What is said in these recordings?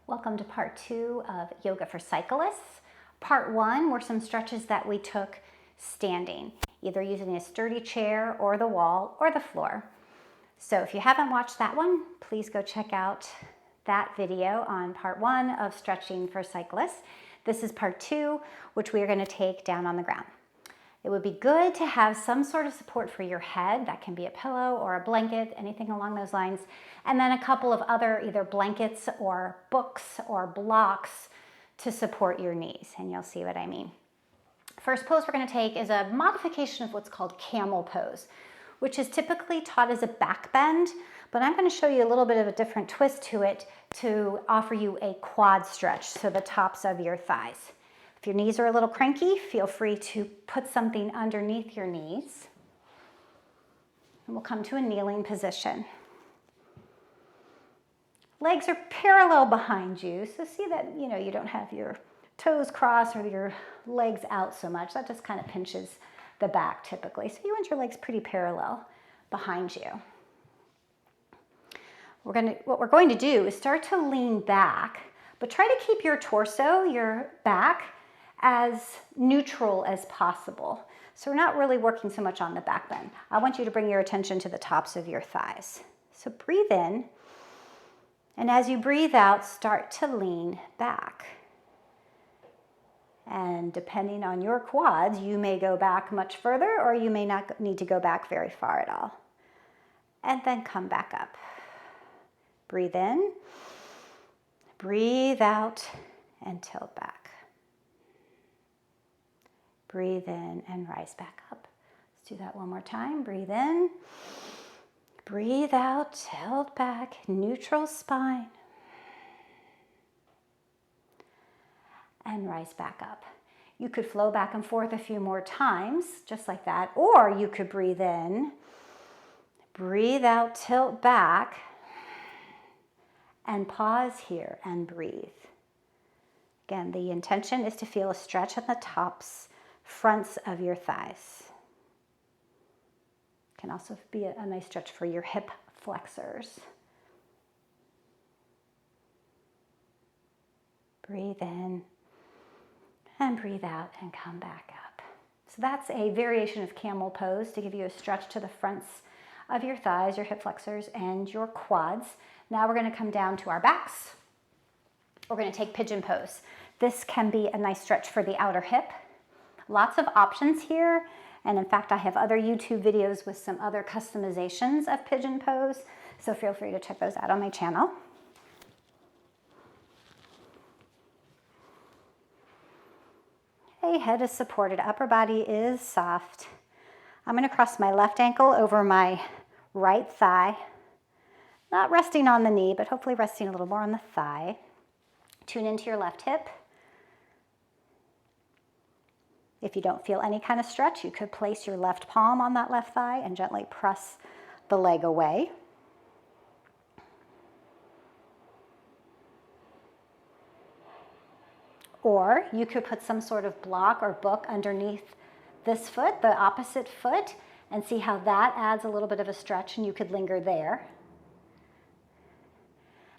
Welcome to part 2 of Yoga for Cyclists. Part 1 were some stretches that we took standing, either using a sturdy chair or the wall or the floor. So if you haven't watched that one, please go check out that video on part 1 of stretching for cyclists. This is part 2, which we are going to take down on the ground. It would be good to have some sort of support for your head. That can be a pillow or a blanket, anything along those lines. And then a couple of other either blankets or books or blocks to support your knees. And you'll see what I mean. First pose we're going to take is a modification of what's called Camel Pose, which is typically taught as a back bend. But I'm going to show you a little bit of a different twist to it to offer you a quad stretch, so the tops of your thighs. If your knees are a little cranky, feel free to put something underneath your knees. And we'll come to a kneeling position. Legs are parallel behind you, so see that you don't have your toes crossed or your legs out so much. That just kind of pinches the back typically. So you want your legs pretty parallel behind you. What we're going to do is start to lean back, but try to keep your torso, your back, as neutral as possible. So we're not really working so much on the back bend. I want you to bring your attention to the tops of your thighs. So breathe in, and as you breathe out, start to lean back. And depending on your quads, you may go back much further, or you may not need to go back very far at all. And then come back up. Breathe in, breathe out, and tilt back. Breathe in and rise back up. Let's do that one more time. Breathe in, breathe out, tilt back, neutral spine, and rise back up. You could flow back and forth a few more times, just like that, or you could breathe in, breathe out, tilt back, and pause here and breathe. Again, the intention is to feel a stretch at the tops, fronts of your thighs. Can also be a nice stretch for your hip flexors. Breathe in and breathe out and come back up. So that's a variation of Camel Pose to give you a stretch to the fronts of your thighs, your hip flexors, and your quads. Now we're going to come down to our backs. We're going to take Pigeon Pose. This can be a nice stretch for the outer hip. Lots of options here, and in fact I have other YouTube videos with some other customizations of Pigeon Pose, so feel free to check those out on my channel. Okay, head is supported, upper body is soft. I'm going to cross my left ankle over my right thigh, not resting on the knee, but hopefully resting a little more on the thigh. Tune into your left hip. If you don't feel any kind of stretch, you could place your left palm on that left thigh and gently press the leg away. Or you could put some sort of block or book underneath this foot, the opposite foot, and see how that adds a little bit of a stretch, and you could linger there.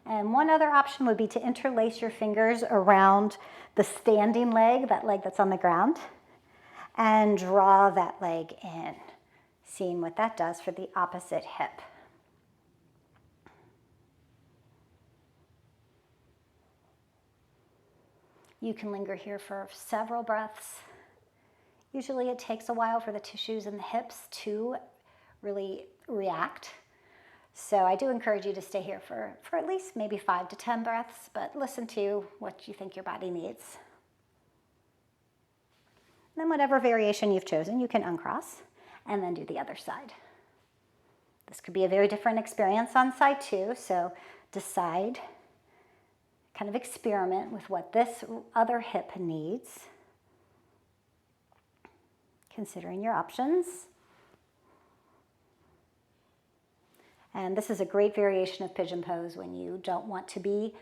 And one other option would be to interlace your fingers around the standing leg, that leg that's on the ground, and draw that leg in, seeing what that does for the opposite hip. You can linger here for several breaths. Usually it takes a while for the tissues in the hips to really react. So I do encourage you to stay here for at least maybe 5 to 10 breaths, but listen to what you think your body needs. Then whatever variation you've chosen, you can uncross and then do the other side. This could be a very different experience on side 2, so decide, kind of experiment with what this other hip needs, considering your options. And this is a great variation of Pigeon Pose when you don't want to be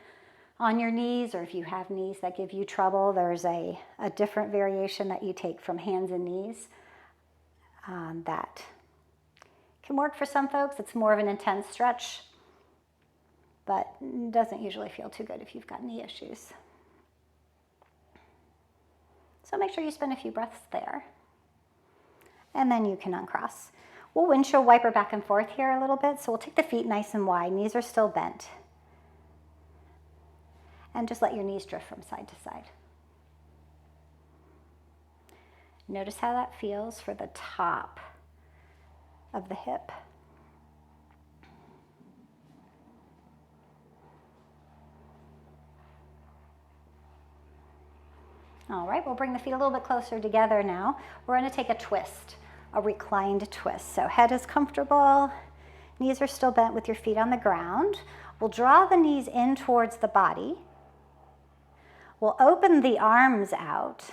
on your knees, or if you have knees that give you trouble, there's a different variation that you take from hands and knees that can work for some folks. It's more of an intense stretch. but it doesn't usually feel too good if you've got knee issues. So make sure you spend a few breaths there. And then you can uncross. We'll windshield wiper back and forth here a little bit, so we'll take the feet nice and wide. Knees are still bent. And just let your knees drift from side to side. Notice how that feels for the top of the hip. All right, we'll bring the feet a little bit closer together now. We're going to take a twist, a reclined twist. So head is comfortable, knees are still bent with your feet on the ground. We'll draw the knees in towards the body. We'll open the arms out.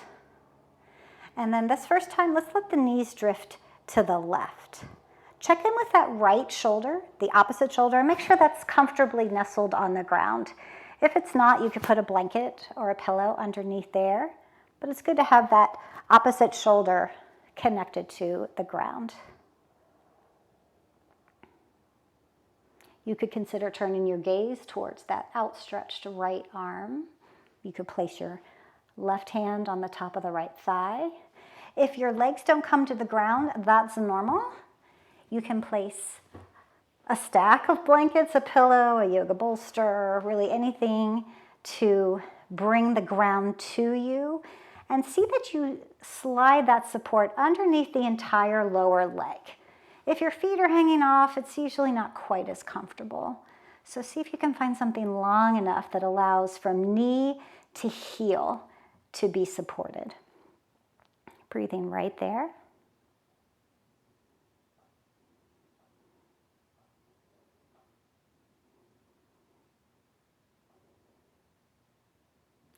And then this first time, let's let the knees drift to the left. Check in with that right shoulder, the opposite shoulder, and make sure that's comfortably nestled on the ground. If it's not, you could put a blanket or a pillow underneath there. But it's good to have that opposite shoulder connected to the ground. You could consider turning your gaze towards that outstretched right arm. You could place your left hand on the top of the right thigh. If your legs don't come to the ground, that's normal. You can place a stack of blankets, a pillow, a yoga bolster, really anything to bring the ground to you. And see that you slide that support underneath the entire lower leg. If your feet are hanging off, it's usually not quite as comfortable. So see if you can find something long enough that allows from knee to heel to be supported. Breathing right there.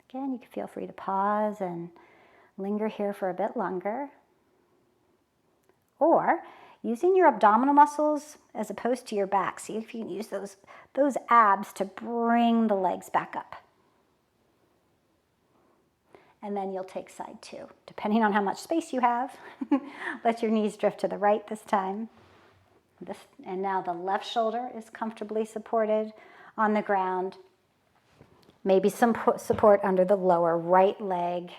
Again, you can feel free to pause and linger here for a bit longer. Or using your abdominal muscles as opposed to your back. See if you can use those abs to bring the legs back up. And then you'll take side two, depending on how much space you have. Let your knees drift to the right this time. And now the left shoulder is comfortably supported on the ground. Maybe some support under the lower right leg.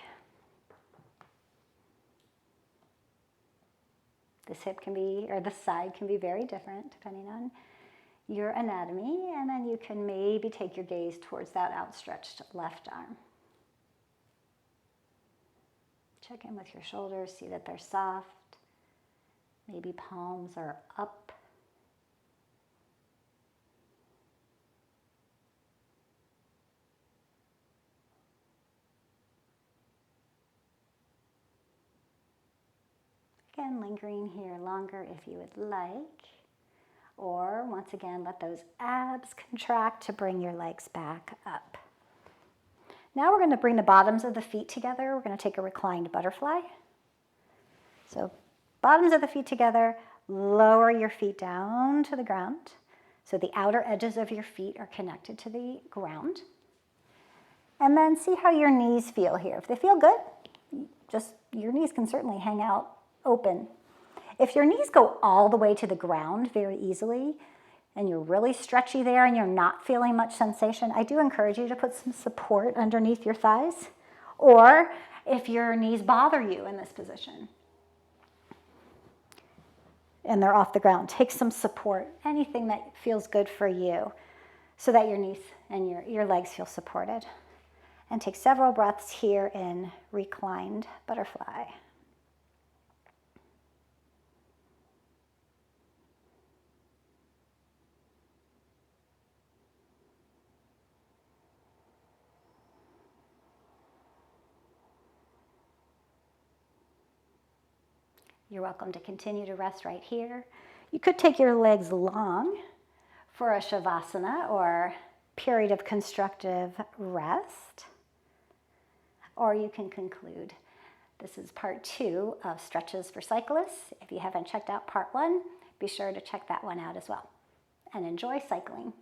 This hip can be, or this side can be very different depending on your anatomy. And then you can maybe take your gaze towards that outstretched left arm. Check in with your shoulders, see that they're soft. Maybe palms are up. Again, lingering here longer if you would like. Or once again, let those abs contract to bring your legs back up. Now we're going to bring the bottoms of the feet together. We're going to take a reclined butterfly. So bottoms of the feet together, lower your feet down to the ground. So the outer edges of your feet are connected to the ground. And then see how your knees feel here. If they feel good, just your knees can certainly hang out open. If your knees go all the way to the ground very easily, and you're really stretchy there and you're not feeling much sensation, I do encourage you to put some support underneath your thighs. Or if your knees bother you in this position and they're off the ground, take some support, anything that feels good for you, so that your knees and your legs feel supported. And take several breaths here in reclined butterfly. You're welcome to continue to rest right here. You could take your legs long for a shavasana or period of constructive rest. Or you can conclude. This is part 2 of Stretches for Cyclists. If you haven't checked out part 1, be sure to check that one out as well. And enjoy cycling.